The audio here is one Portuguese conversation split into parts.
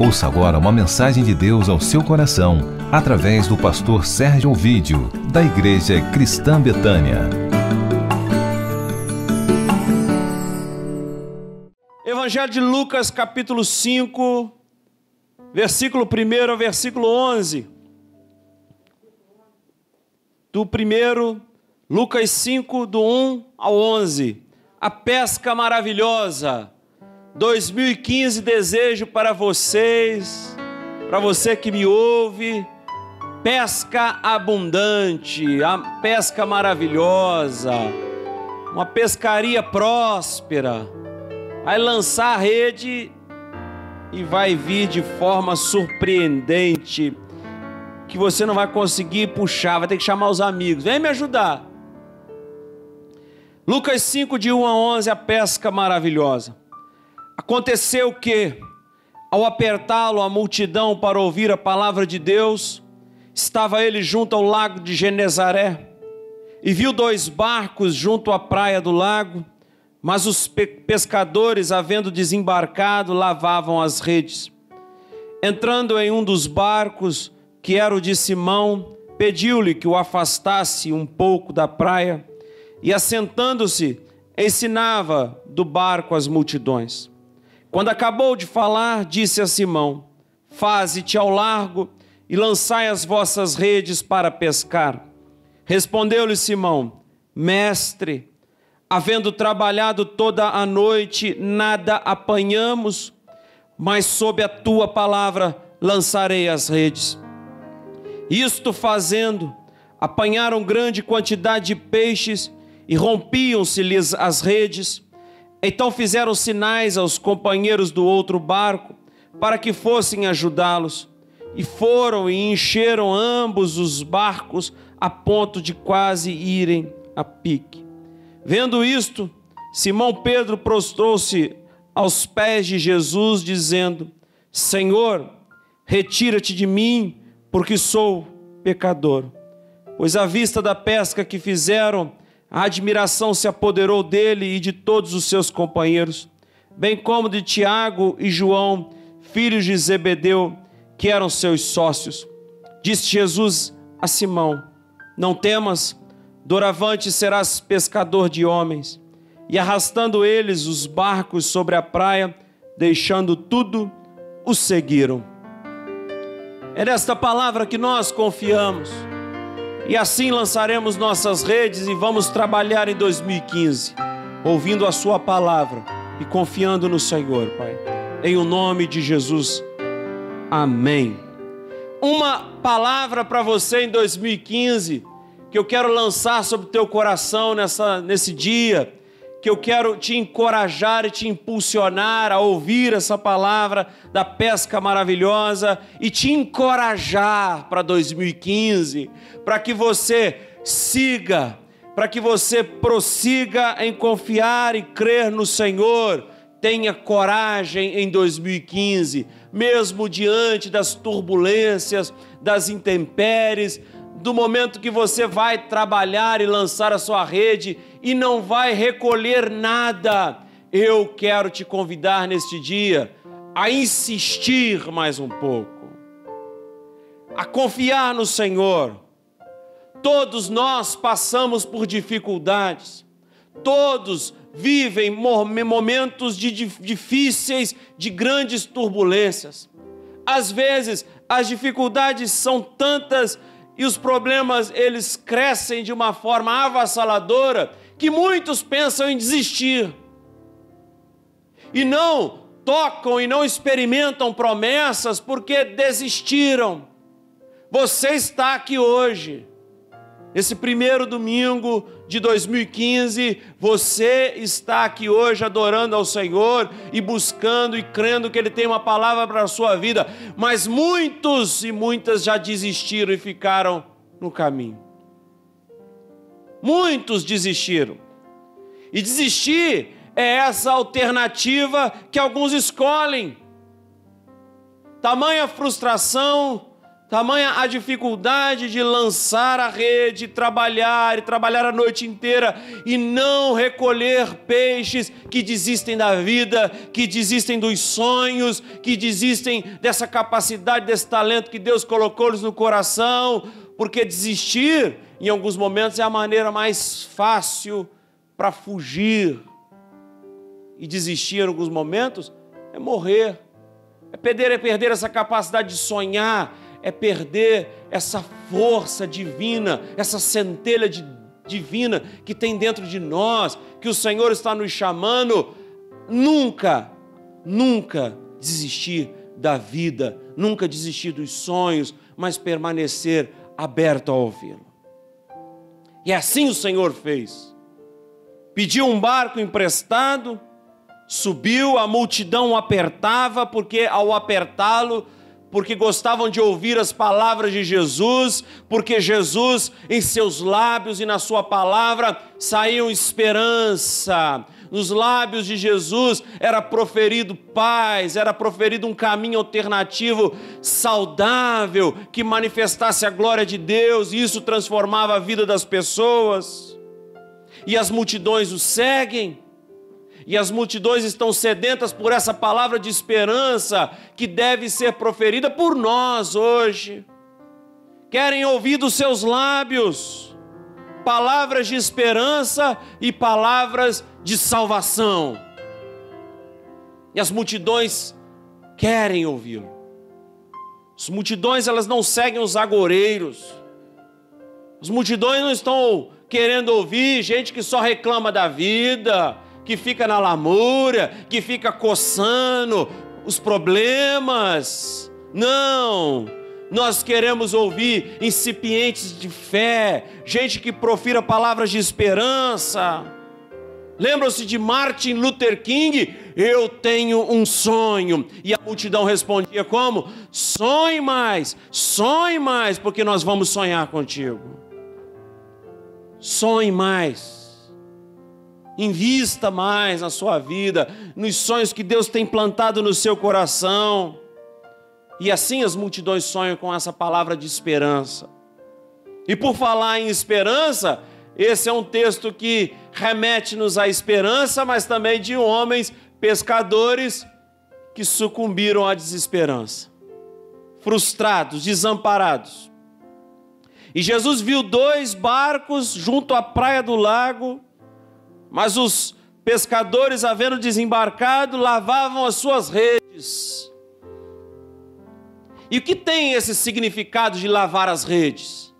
Ouça agora uma mensagem de Deus ao seu coração, através do pastor Sérgio Ovídio, da Igreja Cristã Betânia. Evangelho de Lucas, capítulo 5, versículo 1 ao versículo 11. Do primeiro, Lucas 5, do 1 ao 11. A pesca maravilhosa. 2015 desejo para vocês, para você que me ouve, pesca abundante, a pesca maravilhosa, uma pescaria próspera. Vai lançar a rede e vai vir de forma surpreendente, que você não vai conseguir puxar, vai ter que chamar os amigos. Vem me ajudar. Lucas 5, de 1 a 11, a pesca maravilhosa. Aconteceu que, ao apertá-lo a multidão para ouvir a palavra de Deus, estava ele junto ao lago de Genezaré, e viu 2 barcos junto à praia do lago, mas os pescadores, havendo desembarcado, lavavam as redes. Entrando em um dos barcos, que era o de Simão, pediu-lhe que o afastasse um pouco da praia, e assentando-se, ensinava do barco as multidões. Quando acabou de falar, disse a Simão: faze-te ao largo e lançai as vossas redes para pescar. Respondeu-lhe Simão: mestre, havendo trabalhado toda a noite, nada apanhamos, mas sob a tua palavra lançarei as redes. Isto fazendo, apanharam grande quantidade de peixes e rompiam-se-lhes as redes. Então fizeram sinais aos companheiros do outro barco para que fossem ajudá-los. E foram e encheram ambos os barcos a ponto de quase irem a pique. Vendo isto, Simão Pedro prostrou-se aos pés de Jesus, dizendo: Senhor, retira-te de mim, porque sou pecador. Pois à vista da pesca que fizeram, a admiração se apoderou dele e de todos os seus companheiros, bem como de Tiago e João, filhos de Zebedeu, que eram seus sócios. Disse Jesus a Simão: não temas, doravante serás pescador de homens. E arrastando eles os barcos sobre a praia, deixando tudo, os seguiram. É nesta palavra que nós confiamos. E assim lançaremos nossas redes e vamos trabalhar em 2015, ouvindo a sua palavra e confiando no Senhor, Pai. Em o nome de Jesus. Amém. Uma palavra para você em 2015, que eu quero lançar sobre o teu coração nesse dia, que eu quero te encorajar e te impulsionar a ouvir essa palavra da pesca maravilhosa e te encorajar para 2015, para que você siga, para que você prossiga em confiar e crer no Senhor. Tenha coragem em 2015, mesmo diante das turbulências, das intempéries, do momento que você vai trabalhar e lançar a sua rede e não vai recolher nada. Eu quero te convidar neste dia a insistir mais um pouco, a confiar no Senhor. Todos nós passamos por dificuldades, todos vivem momentos difíceis, de grandes turbulências. Às vezes as dificuldades são tantas e os problemas, eles crescem de uma forma avassaladora, que muitos pensam em desistir. E não tocam e não experimentam promessas porque desistiram. Você está aqui hoje, esse primeiro domingo de 2015, você está aqui hoje adorando ao Senhor e buscando e crendo que Ele tem uma palavra para a sua vida, mas muitos e muitas já desistiram e ficaram no caminho. Muitos desistiram. E desistir é essa alternativa que alguns escolhem. Tamanha frustração, tamanha a dificuldade de lançar a rede, trabalhar a noite inteira e não recolher peixes, que desistem da vida, que desistem dos sonhos, que desistem dessa capacidade, desse talento que Deus colocou-lhes no coração, porque desistir, em alguns momentos, é a maneira mais fácil para fugir. E desistir, em alguns momentos, é morrer, é perder essa capacidade de sonhar, é perder essa força divina, essa centelha divina que tem dentro de nós, que o Senhor está nos chamando. Nunca desistir da vida, nunca desistir dos sonhos, mas permanecer aberto a ouvi-lo. E assim o Senhor fez. Pediu um barco emprestado, subiu, a multidão o apertava, porque ao apertá-lo, porque gostavam de ouvir as palavras de Jesus, porque Jesus, em seus lábios e na sua palavra, saiu esperança. Nos lábios de Jesus era proferido paz, era proferido um caminho alternativo saudável, que manifestasse a glória de Deus, e isso transformava a vida das pessoas. E as multidões o seguem, e as multidões estão sedentas por essa palavra de esperança que deve ser proferida por nós hoje. Querem ouvir dos seus lábios palavras de esperança e palavras de salvação. E as multidões querem ouvi-lo. As multidões, elas não seguem os agoureiros. As multidões não estão querendo ouvir gente que só reclama da vida, que fica na lamúria, que fica coçando os problemas. Não, nós queremos ouvir incipientes de fé, gente que profira palavras de esperança. Lembram-se de Martin Luther King? Eu tenho um sonho. E a multidão respondia como? Sonhe mais, porque nós vamos sonhar contigo. Sonhe mais. Invista mais na sua vida, nos sonhos que Deus tem plantado no seu coração. E assim as multidões sonham com essa palavra de esperança. E por falar em esperança, esse é um texto que remete-nos à esperança, mas também de homens pescadores que sucumbiram à desesperança, frustrados, desamparados. E Jesus viu 2 barcos junto à praia do lago, mas os pescadores, havendo desembarcado, lavavam as suas redes. E o que tem esse significado de lavar as redes?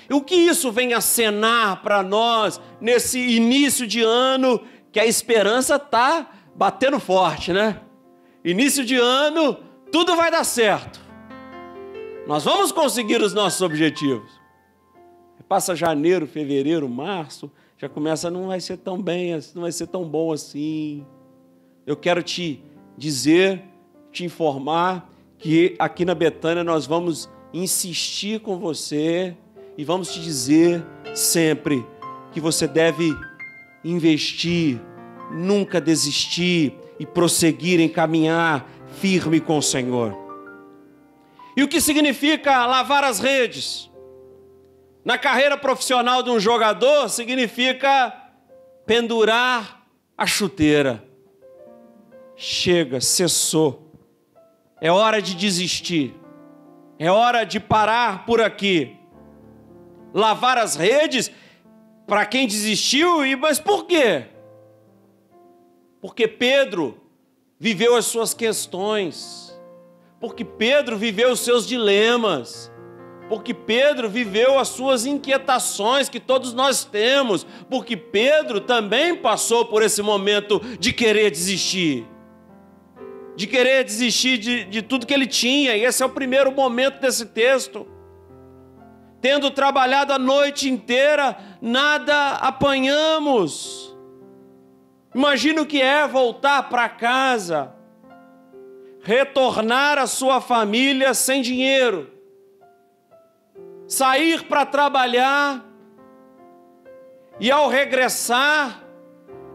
E o que isso vem acenar para nós nesse início de ano, que a esperança está batendo forte, né? Início de ano, tudo vai dar certo. Nós vamos conseguir os nossos objetivos. Passa janeiro, fevereiro, março, já começa, não vai ser tão bem, não vai ser tão bom assim. Eu quero te dizer, te informar, que aqui na Betânia nós vamos insistir com você e vamos te dizer sempre que você deve investir, nunca desistir e prosseguir em caminhar firme com o Senhor. E o que significa lavar as redes? Na carreira profissional de um jogador, significa pendurar a chuteira. Chega, cessou. É hora de desistir. É hora de parar por aqui. Lavar as redes, para quem desistiu, mas por quê? Porque Pedro viveu as suas questões. Porque Pedro viveu os seus dilemas. Porque Pedro viveu as suas inquietações que todos nós temos. Porque Pedro também passou por esse momento de querer desistir. De querer desistir de tudo que ele tinha. E esse é o primeiro momento desse texto. Tendo trabalhado a noite inteira, nada apanhamos. Imagina o que é voltar para casa, retornar à sua família sem dinheiro, sair para trabalhar e ao regressar,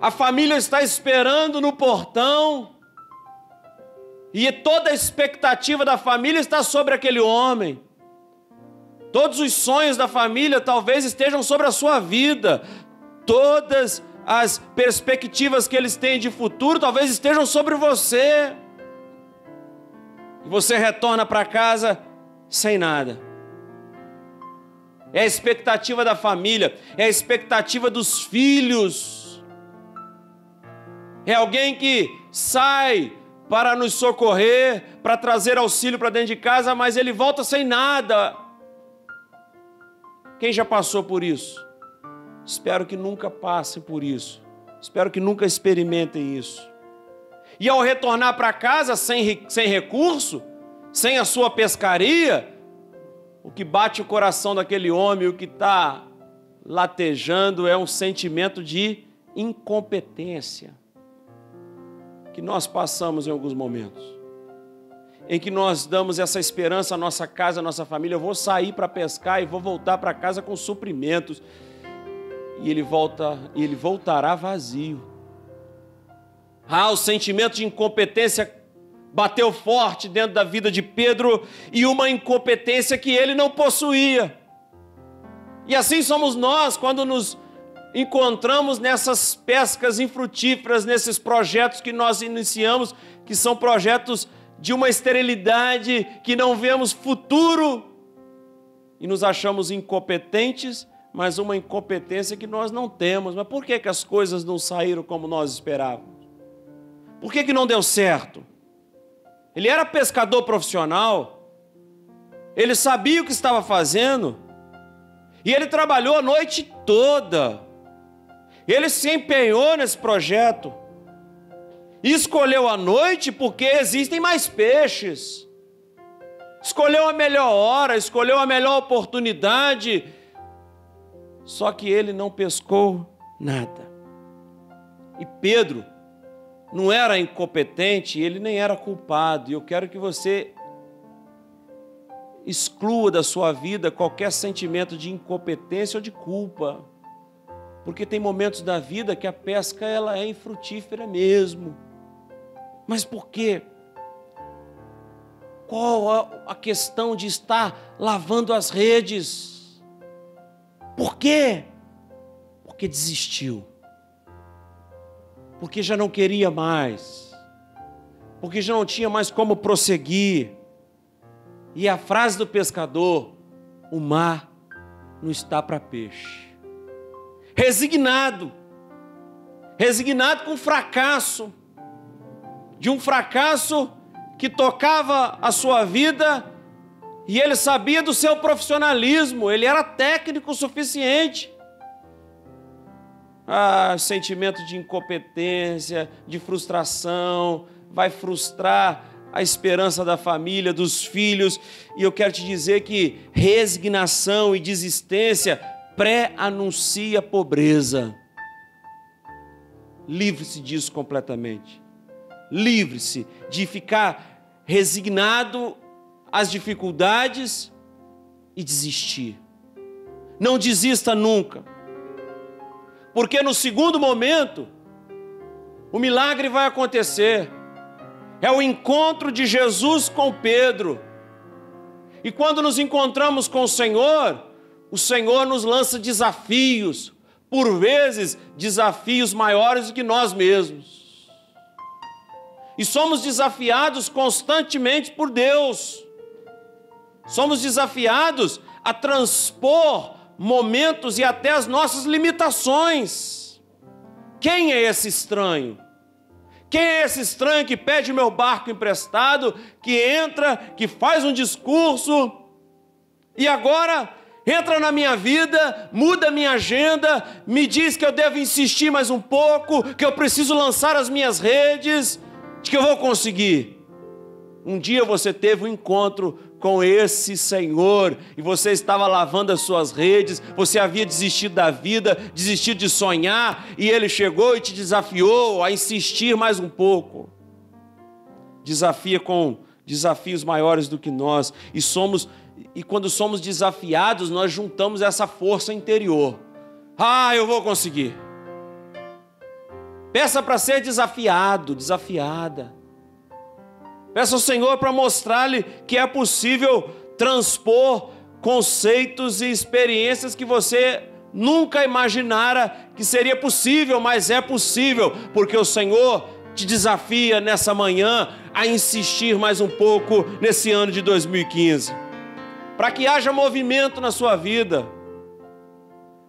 a família está esperando no portão e toda a expectativa da família está sobre aquele homem. Todos os sonhos da família talvez estejam sobre a sua vida. Todas as perspectivas que eles têm de futuro talvez estejam sobre você. E você retorna para casa sem nada. É a expectativa da família, é a expectativa dos filhos. É alguém que sai para nos socorrer, para trazer auxílio para dentro de casa, mas ele volta sem nada. Quem já passou por isso? Espero que nunca passem por isso. Espero que nunca experimentem isso. E ao retornar para casa sem recurso, sem a sua pescaria, o que bate o coração daquele homem, o que está latejando é um sentimento de incompetência que nós passamos em alguns momentos, em que nós damos essa esperança à nossa casa, à nossa família. Eu vou sair para pescar e vou voltar para casa com suprimentos. E ele voltará vazio. O sentimento de incompetência bateu forte dentro da vida de Pedro, e uma incompetência que ele não possuía. E assim somos nós quando nos encontramos nessas pescas infrutíferas, nesses projetos que nós iniciamos, que são projetos de uma esterilidade, que não vemos futuro, e nos achamos incompetentes, mas uma incompetência que nós não temos. Mas por que as coisas não saíram como nós esperávamos? Por que não deu certo? Ele era pescador profissional, ele sabia o que estava fazendo, e ele trabalhou a noite toda. Ele se empenhou nesse projeto, e escolheu a noite porque existem mais peixes. Escolheu a melhor hora, escolheu a melhor oportunidade, só que ele não pescou nada. E Pedro não era incompetente, ele nem era culpado. E eu quero que você exclua da sua vida qualquer sentimento de incompetência ou de culpa. Porque tem momentos da vida que a pesca ela é infrutífera mesmo. Mas por quê? Qual a questão de estar lavando as redes? Por quê? Porque desistiu. Porque já não queria mais. Porque já não tinha mais como prosseguir. E a frase do pescador: o mar não está para peixe. Resignado com o fracasso, de um fracasso que tocava a sua vida, e ele sabia do seu profissionalismo, ele era técnico o suficiente. Sentimento de incompetência, de frustração, vai frustrar a esperança da família, dos filhos, e eu quero te dizer que resignação e desistência pré-anuncia pobreza. Livre-se disso completamente. Livre-se de ficar resignado às dificuldades e desistir. Não desista nunca. Porque no segundo momento, o milagre vai acontecer. É o encontro de Jesus com Pedro. E quando nos encontramos com o Senhor nos lança desafios, por vezes desafios maiores do que nós mesmos. E somos desafiados constantemente por Deus. Somos desafiados a transpor momentos e até as nossas limitações. Quem é esse estranho? Quem é esse estranho que pede meu barco emprestado, que entra, que faz um discurso e agora entra na minha vida, muda a minha agenda, me diz que eu devo insistir mais um pouco, que eu preciso lançar as minhas redes, de que eu vou conseguir? Um dia você teve um encontro com esse Senhor e você estava lavando as suas redes, você havia desistido da vida, desistido de sonhar, e Ele chegou e te desafiou a insistir mais um pouco. Desafia com desafios maiores do que nós, e quando somos desafiados, nós juntamos essa força interior. Eu vou conseguir. Peça para ser desafiado, desafiada. Peça ao Senhor para mostrar-lhe que é possível transpor conceitos e experiências que você nunca imaginara que seria possível, mas é possível, porque o Senhor te desafia nessa manhã a insistir mais um pouco nesse ano de 2015, para que haja movimento na sua vida,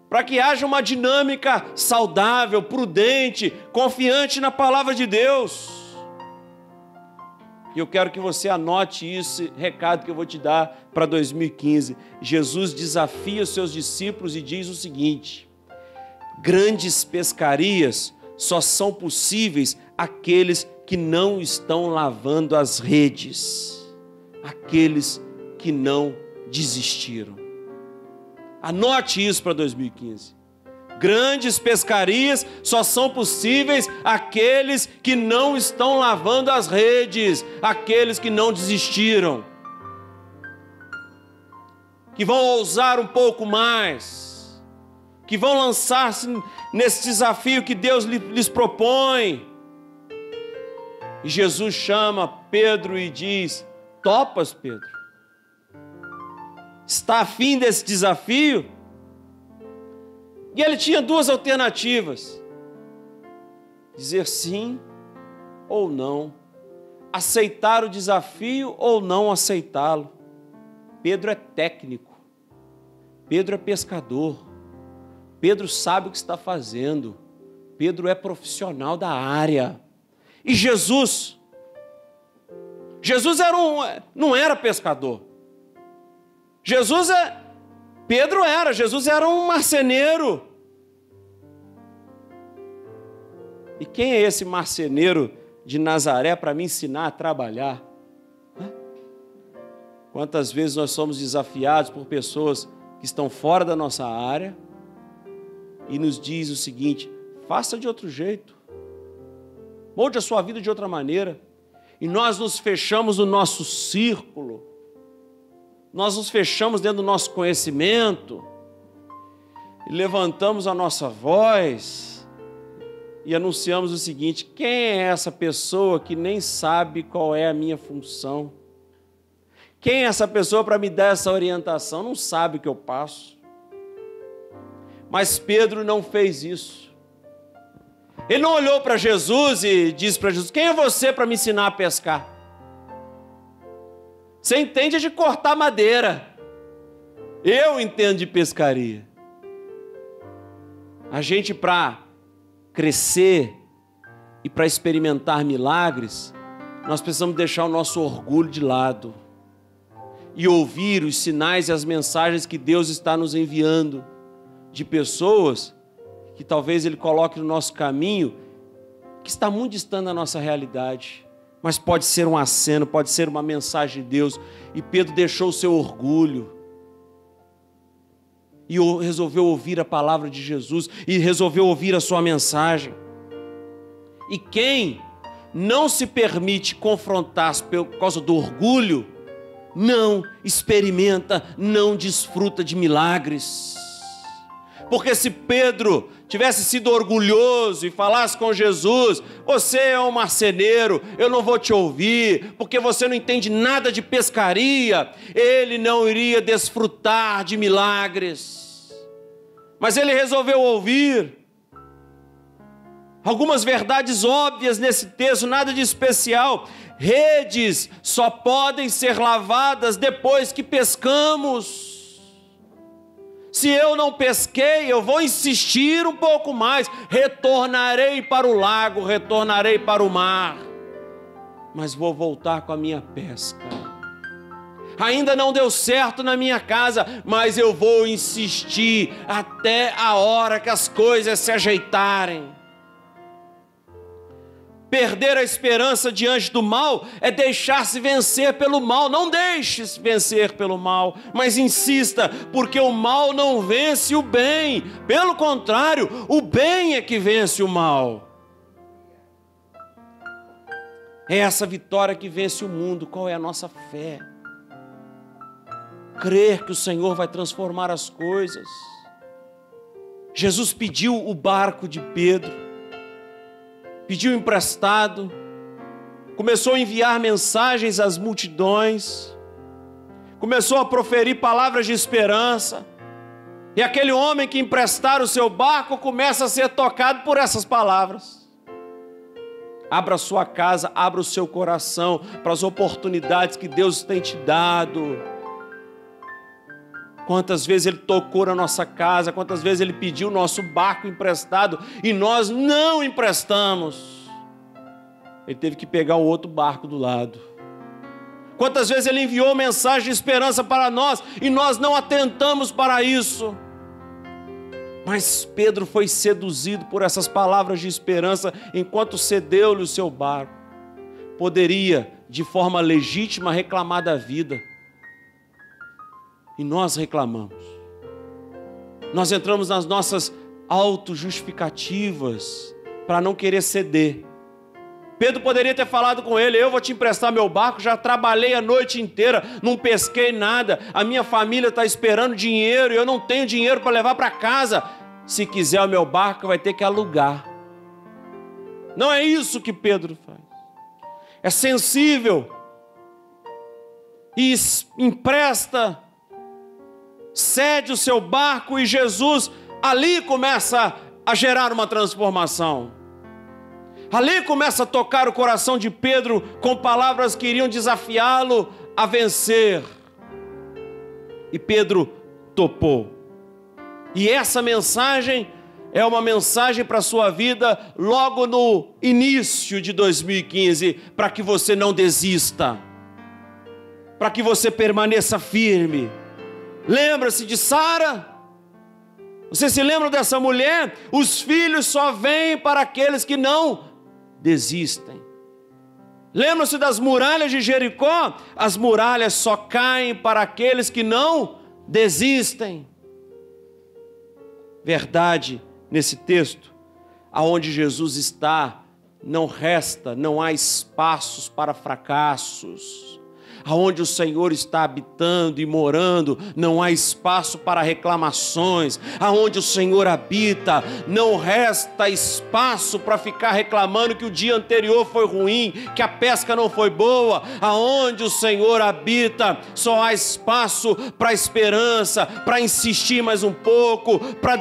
para que haja uma dinâmica saudável, prudente, confiante na palavra de Deus. E eu quero que você anote esse recado que eu vou te dar para 2015. Jesus desafia os seus discípulos e diz o seguinte: grandes pescarias só são possíveis àqueles que não estão lavando as redes, aqueles que não desistiram. Anote isso para 2015. Grandes pescarias só são possíveis àqueles que não estão lavando as redes, aqueles que não desistiram, que vão ousar um pouco mais, que vão lançar-se nesse desafio que Deus lhes propõe. E Jesus chama Pedro e diz: topas, Pedro? Está afim desse desafio? E ele tinha duas alternativas: dizer sim ou não, aceitar o desafio ou não aceitá-lo. Pedro é técnico, Pedro é pescador, Pedro sabe o que está fazendo, Pedro é profissional da área. E Jesus não era pescador. Jesus era um marceneiro. E quem é esse marceneiro de Nazaré para me ensinar a trabalhar? Quantas vezes nós somos desafiados por pessoas que estão fora da nossa área e nos diz o seguinte: faça de outro jeito, molde a sua vida de outra maneira. E nós nos fechamos no nosso círculo, nós nos fechamos dentro do nosso conhecimento e levantamos a nossa voz e anunciamos o seguinte: quem é essa pessoa que nem sabe qual é a minha função? Quem é essa pessoa para me dar essa orientação? Não sabe o que eu passo. Mas Pedro não fez isso. Ele não olhou para Jesus e disse para Jesus: quem é você para me ensinar a pescar? Você entende de cortar madeira, eu entendo de pescaria. A gente, para crescer e para experimentar milagres, nós precisamos deixar o nosso orgulho de lado e ouvir os sinais e as mensagens que Deus está nos enviando de pessoas que talvez Ele coloque no nosso caminho, que está muito distante da nossa realidade, mas pode ser um aceno, pode ser uma mensagem de Deus. E Pedro deixou o seu orgulho e resolveu ouvir a palavra de Jesus, e resolveu ouvir a sua mensagem. E quem não se permite confrontar por causa do orgulho, não experimenta, não desfruta de milagres. Porque se Pedro tivesse sido orgulhoso e falasse com Jesus: você é um marceneiro, eu não vou te ouvir, porque você não entende nada de pescaria, ele não iria desfrutar de milagres. Mas ele resolveu ouvir algumas verdades óbvias nesse texto, nada de especial. Redes só podem ser lavadas depois que pescamos. Se eu não pesquei, eu vou insistir um pouco mais, retornarei para o lago, retornarei para o mar, mas vou voltar com a minha pesca. Ainda não deu certo na minha casa, mas eu vou insistir até a hora que as coisas se ajeitarem. Perder a esperança diante do mal é deixar-se vencer pelo mal. Não deixe-se vencer pelo mal, mas insista, porque o mal não vence o bem. Pelo contrário, o bem é que vence o mal. É essa vitória que vence o mundo. Qual é a nossa fé? Crer que o Senhor vai transformar as coisas. Jesus pediu o barco de Pedro, pediu emprestado, começou a enviar mensagens às multidões, começou a proferir palavras de esperança. E aquele homem que emprestara o seu barco começa a ser tocado por essas palavras. Abra a sua casa, abra o seu coração para as oportunidades que Deus tem te dado. Quantas vezes Ele tocou na nossa casa, quantas vezes Ele pediu o nosso barco emprestado e nós não emprestamos. Ele teve que pegar um outro barco do lado. Quantas vezes Ele enviou mensagem de esperança para nós e nós não atentamos para isso. Mas Pedro foi seduzido por essas palavras de esperança enquanto cedeu-lhe o seu barco. Poderia, de forma legítima, reclamar da vida. E nós reclamamos. Nós entramos nas nossas autojustificativas para não querer ceder. Pedro poderia ter falado com ele: eu vou te emprestar meu barco, já trabalhei a noite inteira, não pesquei nada, a minha família está esperando dinheiro e eu não tenho dinheiro para levar para casa. Se quiser o meu barco, vai ter que alugar. Não é isso que Pedro faz. É sensível e empresta, cede o seu barco, e Jesus ali começa a gerar uma transformação. Ali começa a tocar o coração de Pedro com palavras que iriam desafiá-lo a vencer. E Pedro topou. E essa mensagem é uma mensagem para a sua vida logo no início de 2015, para que você não desista, para que você permaneça firme. Lembra-se de Sara? Você se lembra dessa mulher? Os filhos só vêm para aqueles que não desistem. Lembra-se das muralhas de Jericó? As muralhas só caem para aqueles que não desistem. Verdade nesse texto, aonde Jesus está, não há espaços para fracassos. Aonde o Senhor está habitando e morando, não há espaço para reclamações. Aonde o Senhor habita, não resta espaço para ficar reclamando que o dia anterior foi ruim, que a pesca não foi boa. Aonde o Senhor habita, só há espaço para esperança, para insistir mais um pouco, para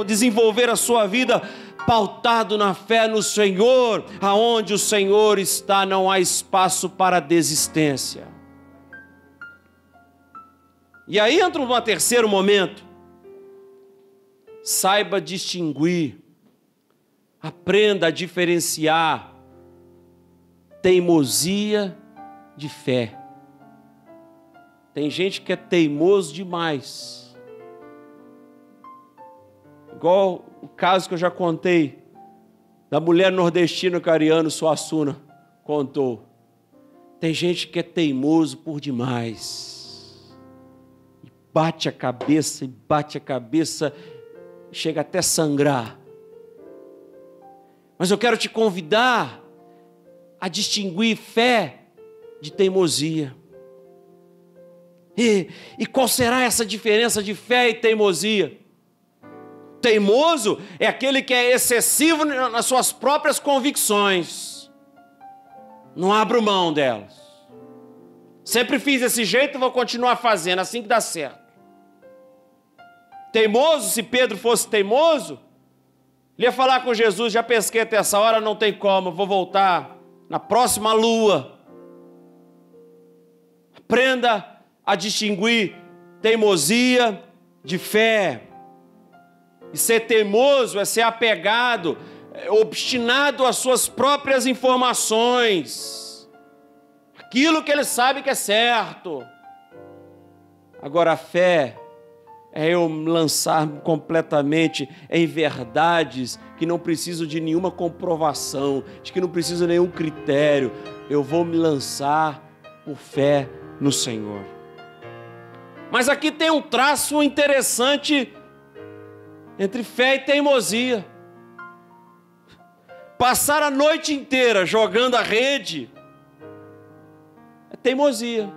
desenvolver a sua vida pautado na fé no Senhor. Aonde o Senhor está, não há espaço para desistência. E aí entra um terceiro momento. Saiba distinguir, aprenda a diferenciar teimosia de fé. Tem gente que é teimoso demais. Igual o caso que eu já contei, da mulher nordestina que o Ariano Suassuna contou. Tem gente que é teimoso por demais. Bate a cabeça, chega até sangrar. Mas eu quero te convidar a distinguir fé de teimosia. E qual será essa diferença de fé e teimosia? Teimoso é aquele que é excessivo nas suas próprias convicções. Não abro mão delas. Sempre fiz desse jeito, vou continuar fazendo, assim que dá certo. Teimoso, se Pedro fosse teimoso, ele ia falar com Jesus: já pesquei até essa hora, não tem como, vou voltar na próxima lua. Aprenda a distinguir teimosia de fé. E ser teimoso é ser apegado, obstinado às suas próprias informações, aquilo que ele sabe que é certo. Agora a fé é eu lançar completamente em verdades que não precisam de nenhuma comprovação, de que não precisa de nenhum critério. Eu vou me lançar por fé no Senhor. Mas aqui tem um traço interessante entre fé e teimosia. Passar a noite inteira jogando a rede é teimosia.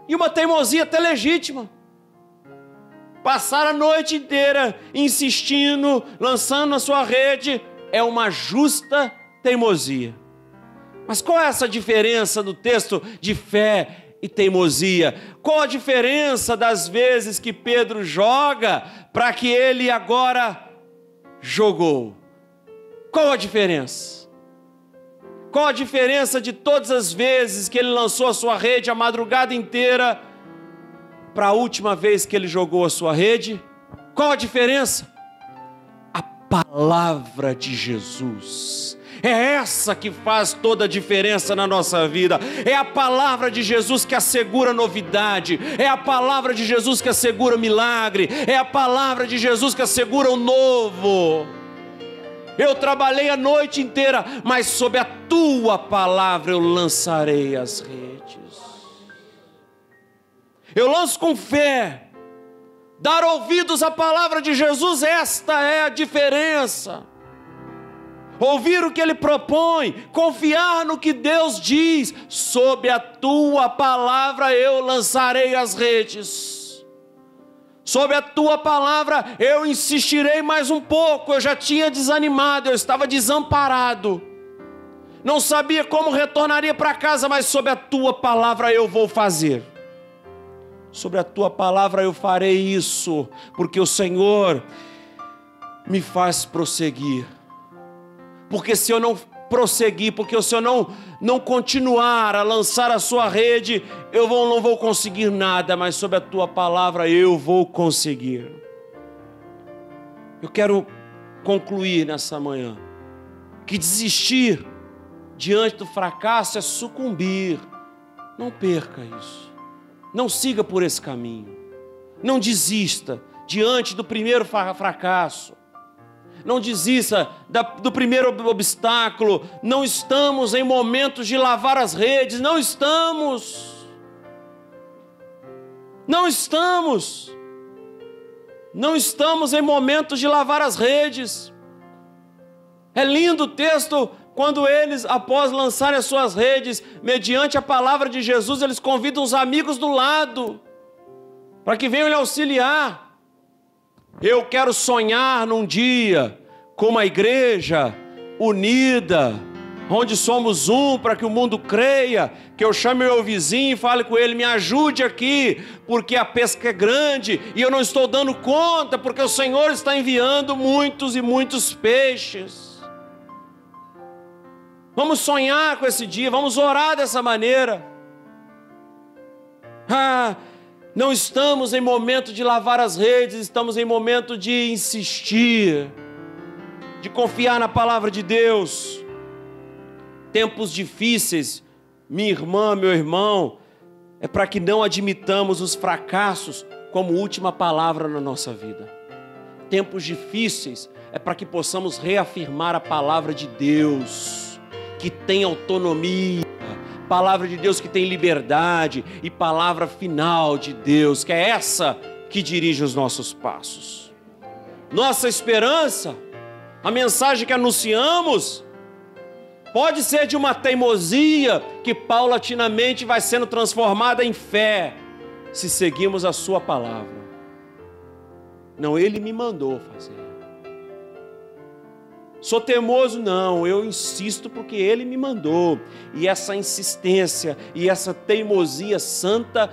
E uma teimosia até legítima. Passar a noite inteira insistindo, lançando na sua rede, é uma justa teimosia. Mas qual é essa diferença do texto de fé e teimosia. Qual a diferença das vezes que Pedro joga para que ele agora jogou? Qual a diferença? Qual a diferença de todas as vezes que ele lançou a sua rede a madrugada inteira para a última vez que ele jogou a sua rede? Qual a diferença? A palavra de Jesus. É essa que faz toda a diferença na nossa vida. É a palavra de Jesus que assegura novidade. É a palavra de Jesus que assegura milagre. É a palavra de Jesus que assegura o novo. Eu trabalhei a noite inteira, mas sob a tua palavra eu lançarei as redes. Eu lanço com fé. Dar ouvidos à palavra de Jesus, esta é a diferença. Ouvir o que Ele propõe, confiar no que Deus diz. Sob a tua palavra eu lançarei as redes. Sob a tua palavra eu insistirei mais um pouco. Eu já tinha desanimado, eu estava desamparado. Não sabia como retornaria para casa, mas sob a tua palavra eu vou fazer. Sobre a tua palavra eu farei isso, porque o Senhor me faz prosseguir. Porque se eu não prosseguir, porque se eu não continuar a lançar a sua rede, eu não vou conseguir nada, mas sob a tua palavra eu vou conseguir. Eu quero concluir nessa manhã que desistir diante do fracasso é sucumbir. Não perca isso. Não siga por esse caminho. Não desista diante do primeiro fracasso. Não desista do primeiro obstáculo. Não estamos em momentos de lavar as redes. Não estamos. Não estamos. Não estamos em momentos de lavar as redes. É lindo o texto quando eles, após lançarem as suas redes, mediante a palavra de Jesus, eles convidam os amigos do lado para que venham lhe auxiliar. Eu quero sonhar num dia com uma igreja unida, onde somos um, para que o mundo creia, que eu chame meu vizinho e fale com ele, me ajude aqui, porque a pesca é grande e eu não estou dando conta, porque o Senhor está enviando muitos e muitos peixes. Vamos sonhar com esse dia, vamos orar dessa maneira. Não estamos em momento de lavar as redes, estamos em momento de insistir, de confiar na palavra de Deus. Tempos difíceis, minha irmã, meu irmão, é para que não admitamos os fracassos como última palavra na nossa vida. Tempos difíceis é para que possamos reafirmar a palavra de Deus, que tem autonomia, palavra de Deus que tem liberdade e palavra final de Deus, que é essa que dirige os nossos passos. Nossa esperança, a mensagem que anunciamos, pode ser de uma teimosia que paulatinamente vai sendo transformada em fé, se seguimos a sua palavra. Não, Ele me mandou fazer. Sou teimoso? Não, eu insisto porque Ele me mandou. E essa insistência e essa teimosia santa,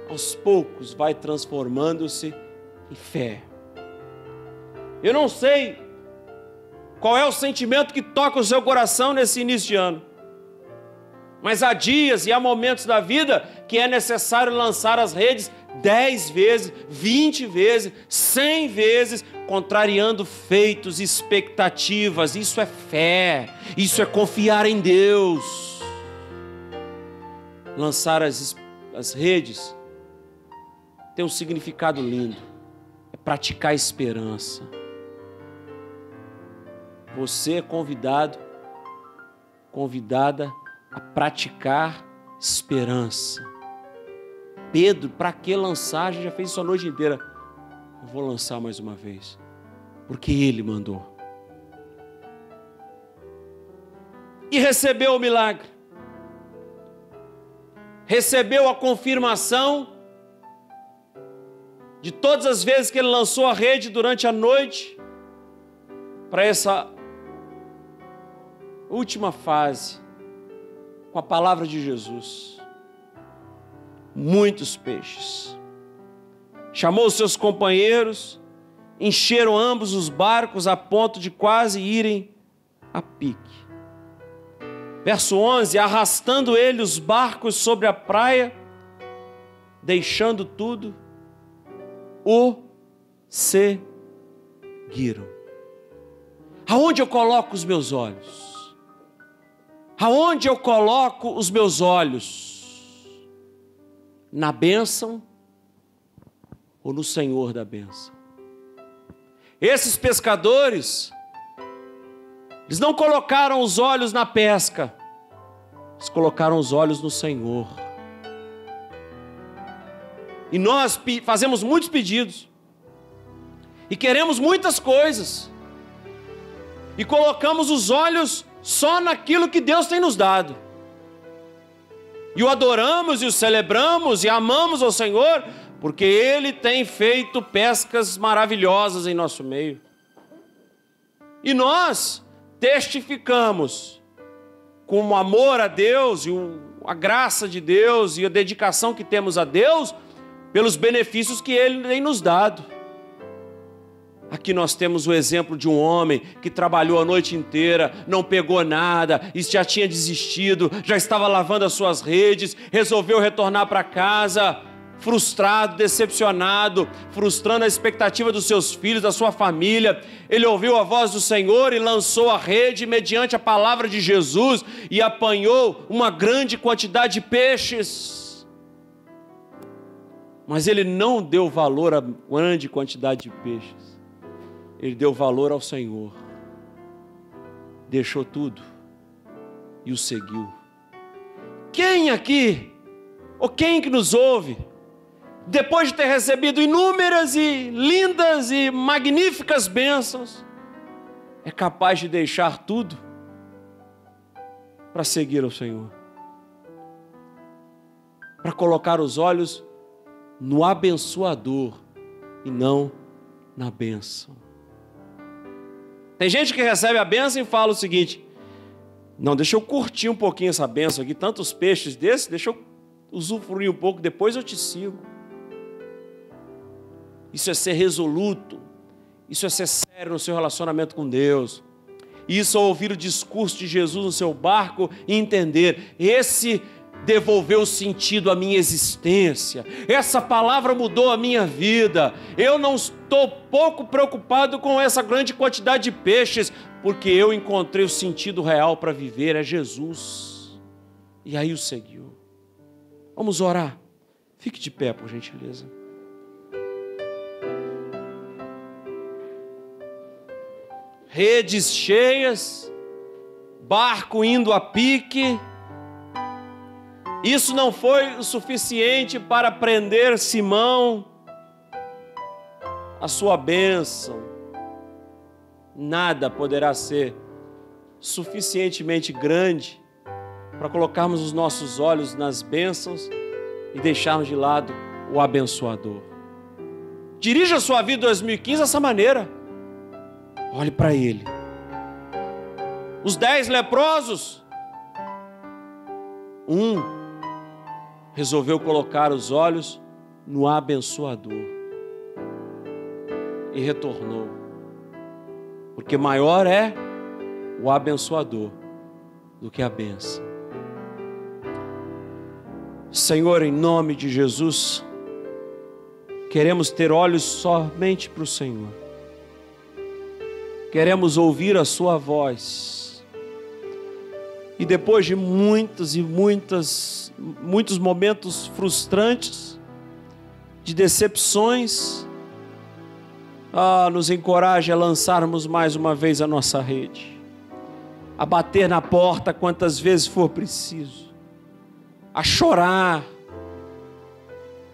aos poucos, vai transformando-se em fé. Eu não sei qual é o sentimento que toca o seu coração nesse início de ano, mas há dias e há momentos da vida que é necessário lançar as redes 10 vezes, 20 vezes, 100 vezes, contrariando feitos, expectativas. Isso é fé, isso é confiar em Deus. Lançar as redes tem um significado lindo, é praticar esperança. Você é convidada a praticar esperança. Pedro, para que lançar? A gente já fez isso a noite inteira. Eu vou lançar mais uma vez, porque Ele mandou. E recebeu o milagre. Recebeu a confirmação de todas as vezes que ele lançou a rede durante a noite, para essa última fase, com a palavra de Jesus. muitos peixes. Chamou seus companheiros, encheram ambos os barcos a ponto de quase irem a pique. Verso 11, arrastando ele os barcos sobre a praia, deixando tudo, o seguiram. Aonde eu coloco os meus olhos? Aonde eu coloco os meus olhos? Na bênção ou no Senhor da bênção? Esses pescadores, eles não colocaram os olhos na pesca, eles colocaram os olhos no Senhor. E nós fazemos muitos pedidos, e queremos muitas coisas, e colocamos os olhos só naquilo que Deus tem nos dado. E o adoramos, e o celebramos, e amamos ao Senhor, porque Ele tem feito pescas maravilhosas em nosso meio. E nós testificamos com o amor a Deus, e a graça de Deus, e a dedicação que temos a Deus, pelos benefícios que Ele tem nos dado. Aqui nós temos o exemplo de um homem que trabalhou a noite inteira, não pegou nada, e já tinha desistido, já estava lavando as suas redes, resolveu retornar para casa, frustrado, decepcionado, frustrando a expectativa dos seus filhos, da sua família. Ele ouviu a voz do Senhor e lançou a rede mediante a palavra de Jesus e apanhou uma grande quantidade de peixes. Mas ele não deu valor à grande quantidade de peixes. Ele deu valor ao Senhor, deixou tudo e o seguiu. Quem aqui, ou quem que nos ouve, depois de ter recebido inúmeras e lindas e magníficas bênçãos, é capaz de deixar tudo para seguir ao Senhor? Para colocar os olhos no abençoador e não na bênção. Tem gente que recebe a bênção e fala o seguinte: não, deixa eu curtir um pouquinho essa bênção aqui, tantos peixes desses, deixa eu usufruir um pouco, depois eu te sigo. Isso é ser resoluto, isso é ser sério no seu relacionamento com Deus. Isso é ouvir o discurso de Jesus no seu barco e entender: esse devolveu sentido à minha existência, essa palavra mudou a minha vida, eu não estou pouco preocupado com essa grande quantidade de peixes, porque eu encontrei o sentido real para viver, é Jesus. E aí o seguiu. Vamos orar. Fique de pé, por gentileza. Redes cheias, barco indo a pique. Isso não foi o suficiente para prender Simão a sua bênção. Nada poderá ser suficientemente grande para colocarmos os nossos olhos nas bênçãos e deixarmos de lado o abençoador. Dirija a sua vida em 2015 dessa maneira. Olhe para Ele. Os 10 leprosos, resolveu colocar os olhos no abençoador e retornou, porque maior é o abençoador do que a bênção. Senhor, em nome de Jesus, queremos ter olhos somente para o Senhor, queremos ouvir a sua voz. E depois de muitos momentos frustrantes, de decepções, nos encoraje a lançarmos mais uma vez a nossa rede, a bater na porta quantas vezes for preciso, a chorar,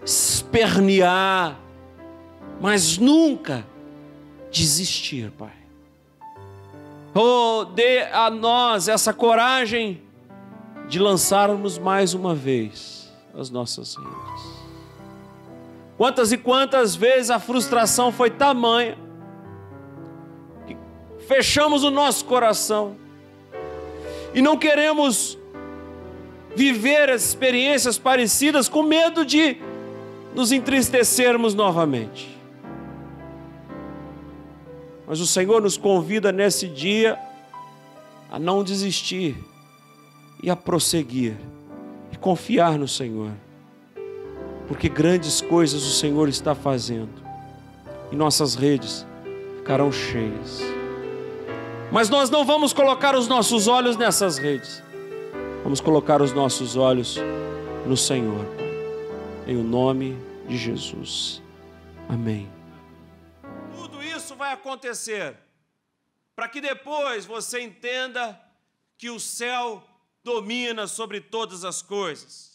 espernear, mas nunca desistir, Pai. Dê a nós essa coragem de lançarmos mais uma vez as nossas redes. Quantas e quantas vezes a frustração foi tamanha que fechamos o nosso coração e não queremos viver as experiências parecidas com medo de nos entristecermos novamente. Mas o Senhor nos convida nesse dia a não desistir e a prosseguir e confiar no Senhor, porque grandes coisas o Senhor está fazendo e nossas redes ficarão cheias. Mas nós não vamos colocar os nossos olhos nessas redes, vamos colocar os nossos olhos no Senhor, em o nome de Jesus. Amém. Tudo isso vai acontecer para que depois você entenda que o céu domina sobre todas as coisas.